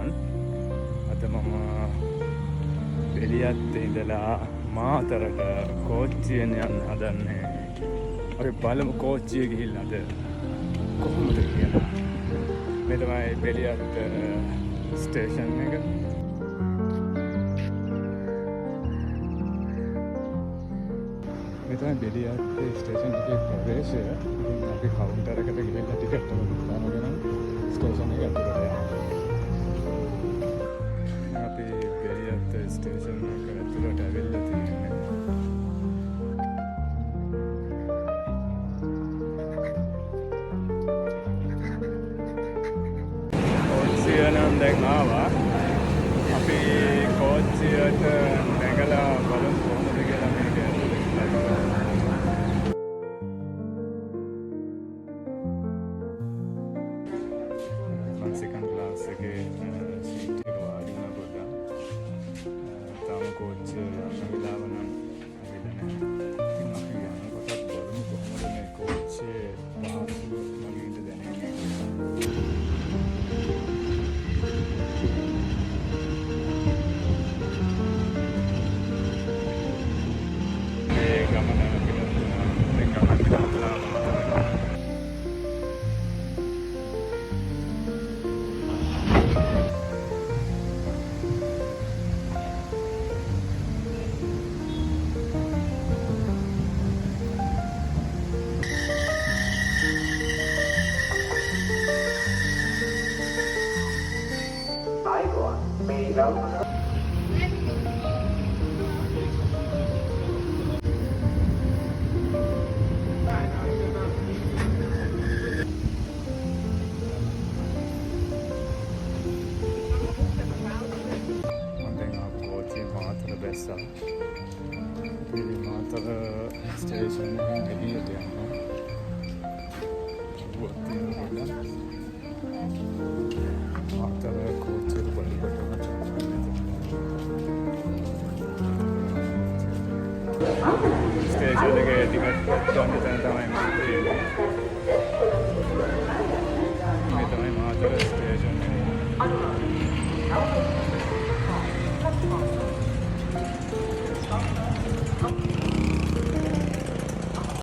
පුළුවන්. අද මම බෙලියත් ඉඳලා මාතරට කෝච්චියෙන් යන්න හදන්නේ. අපි බලමු කෝච්චිය ගිහිල්ලා අද කොහොමද කියලා. මේ තමයි බෙලියත් ස්ටේෂන් එක. මේ තමයි බෙලියත් ස්ටේෂන් එකේ ප්‍රවේශය. ඉතින් අපි කවුන්ටර් එකට ගිහිල්ලා ටිකට් එක බුක් කරගෙන ස්ටේෂන් එක ඇතුළට යනවා. අපි බෙලියත් ස්ටේෂන් එක ඇතුළට ඇවිල්ලා තියෙන්නේ. කෝච්චිය නම් දැන් ආවා. අපි කෝච්චියට නැගලා බලමු කොහොමද කියලා මේක. सेकंड क्लास के सीट එක වාඩි වෙනකොට තාම කෝච්චිය අවිලාවන අවිලනේ. ඉතින් අපි යනකොට බලමු කොහොමද මේ කෝච්චියේ පහසුව මගේ ඉඳ දැනෙන්නේ. මේ ගමන besar. Pilih motor station ini dia buat tinggal motor kotor balik betul. Station ini tiket jangan ditanya-tanya.